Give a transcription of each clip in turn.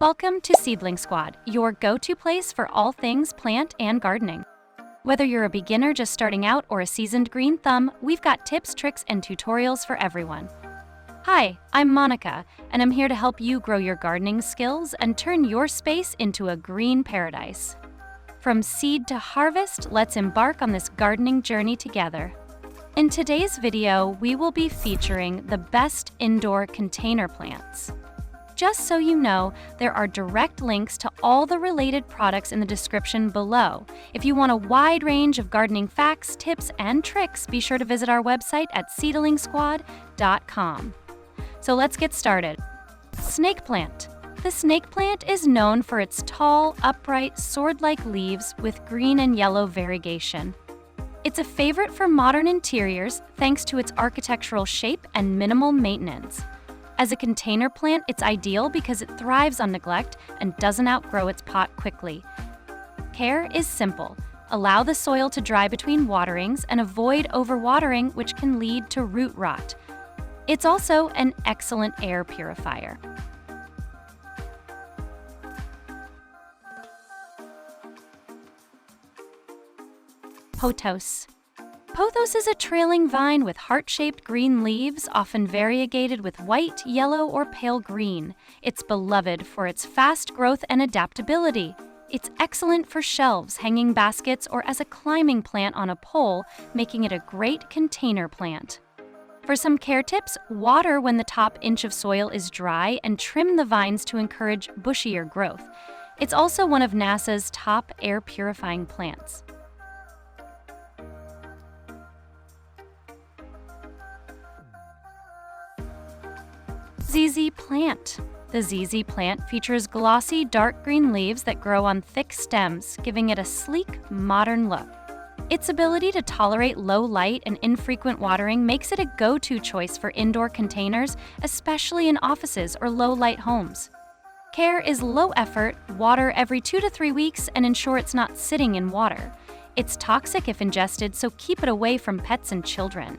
Welcome to Seedling Squad, your go-to place for all things plant and gardening. Whether you're a beginner just starting out or a seasoned green thumb, we've got tips, tricks, and tutorials for everyone. Hi, I'm Monica, and I'm here to help you grow your gardening skills and turn your space into a green paradise. From seed to harvest, let's embark on this gardening journey together. In today's video, we will be featuring the best indoor container plants. Just so you know, there are direct links to all the related products in the description below. If you want a wide range of gardening facts, tips, and tricks, be sure to visit our website at seedlingsquad.com. So let's get started. Snake plant. The snake plant is known for its tall, upright, sword-like leaves with green and yellow variegation. It's a favorite for modern interiors thanks to its architectural shape and minimal maintenance. As a container plant, it's ideal because it thrives on neglect and doesn't outgrow its pot quickly. Care is simple. Allow the soil to dry between waterings and avoid overwatering, which can lead to root rot. It's also an excellent air purifier. Pothos. Pothos is a trailing vine with heart-shaped green leaves, often variegated with white, yellow, or pale green. It's beloved for its fast growth and adaptability. It's excellent for shelves, hanging baskets, or as a climbing plant on a pole, making it a great container plant. For some care tips, water when the top inch of soil is dry and trim the vines to encourage bushier growth. It's also one of NASA's top air purifying plants. ZZ plant. The ZZ plant features glossy dark green leaves that grow on thick stems, giving it a sleek, modern look. Its ability to tolerate low light and infrequent watering makes it a go-to choice for indoor containers, especially in offices or low-light homes. Care is low effort, water every 2 to 3 weeks, and ensure it's not sitting in water. It's toxic if ingested, so keep it away from pets and children.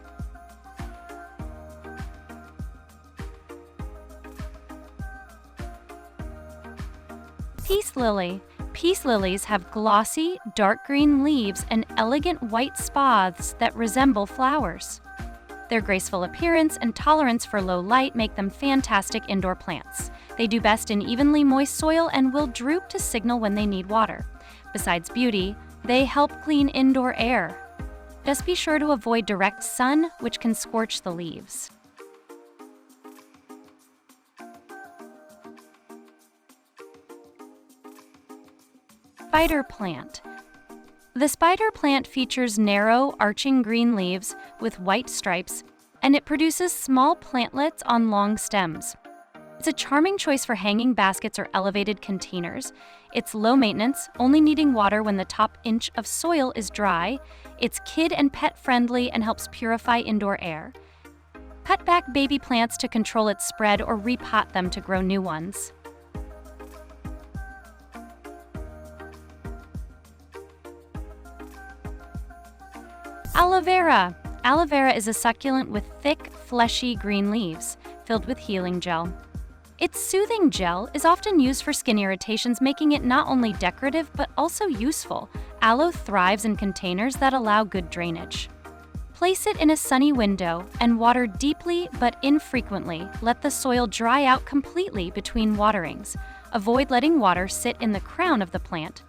Peace lily. Peace lilies have glossy, dark green leaves and elegant white spathes that resemble flowers. Their graceful appearance and tolerance for low light make them fantastic indoor plants. They do best in evenly moist soil and will droop to signal when they need water. Besides beauty, they help clean indoor air. Just be sure to avoid direct sun, which can scorch the leaves. Spider plant. The spider plant features narrow, arching green leaves with white stripes, and it produces small plantlets on long stems. It's a charming choice for hanging baskets or elevated containers. It's low maintenance, only needing water when the top inch of soil is dry. It's kid and pet friendly and helps purify indoor air. Cut back baby plants to control its spread or repot them to grow new ones. Aloe Vera. Aloe Vera is a succulent with thick, fleshy green leaves, filled with healing gel. Its soothing gel is often used for skin irritations, making it not only decorative but also useful. Aloe thrives in containers that allow good drainage. Place it in a sunny window and water deeply but infrequently. Let the soil dry out completely between waterings. Avoid letting water sit in the crown of the plant.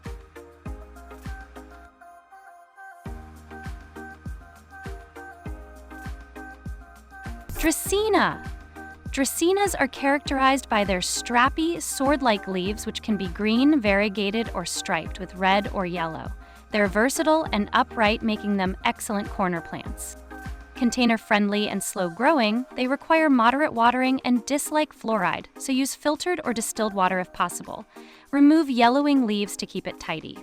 Dracaena. Dracaenas are characterized by their strappy, sword-like leaves, which can be green, variegated, or striped with red or yellow. They're versatile and upright, making them excellent corner plants. Container-friendly and slow-growing, they require moderate watering and dislike fluoride, so use filtered or distilled water if possible. Remove yellowing leaves to keep it tidy.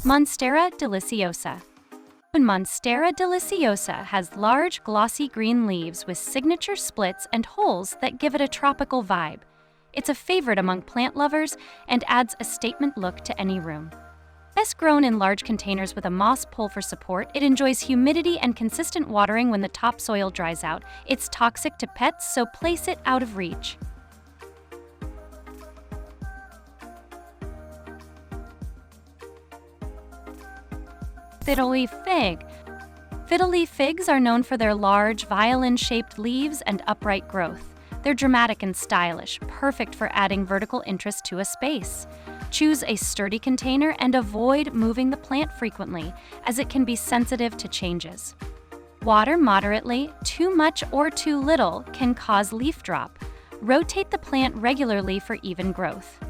Monstera Deliciosa. Monstera Deliciosa has large, glossy green leaves with signature splits and holes that give it a tropical vibe. It's a favorite among plant lovers and adds a statement look to any room. Best grown in large containers with a moss pole for support, it enjoys humidity and consistent watering when the topsoil dries out. It's toxic to pets, so place it out of reach. Fiddle Leaf Fig. Fiddle leaf figs are known for their large, violin-shaped leaves and upright growth. They're dramatic and stylish, perfect for adding vertical interest to a space. Choose a sturdy container and avoid moving the plant frequently, as it can be sensitive to changes. Water moderately. Too much or too little can cause leaf drop. Rotate the plant regularly for even growth.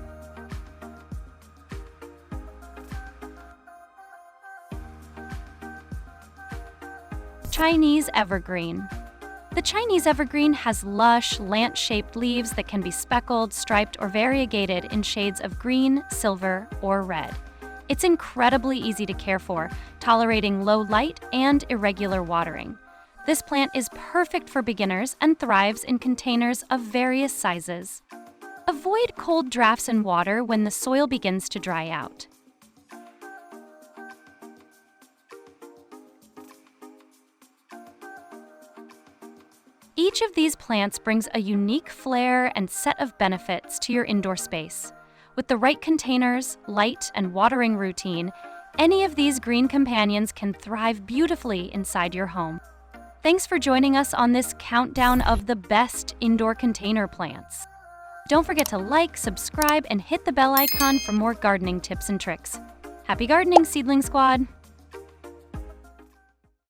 Chinese Evergreen. The Chinese Evergreen has lush, lance-shaped leaves that can be speckled, striped, or variegated in shades of green, silver, or red. It's incredibly easy to care for, tolerating low light and irregular watering. This plant is perfect for beginners and thrives in containers of various sizes. Avoid cold drafts and water when the soil begins to dry out. Each of these plants brings a unique flair and set of benefits to your indoor space. With the right containers, light, and watering routine, any of these green companions can thrive beautifully inside your home. Thanks for joining us on this countdown of the best indoor container plants. Don't forget to like, subscribe, and hit the bell icon for more gardening tips and tricks. Happy gardening, Seedling Squad!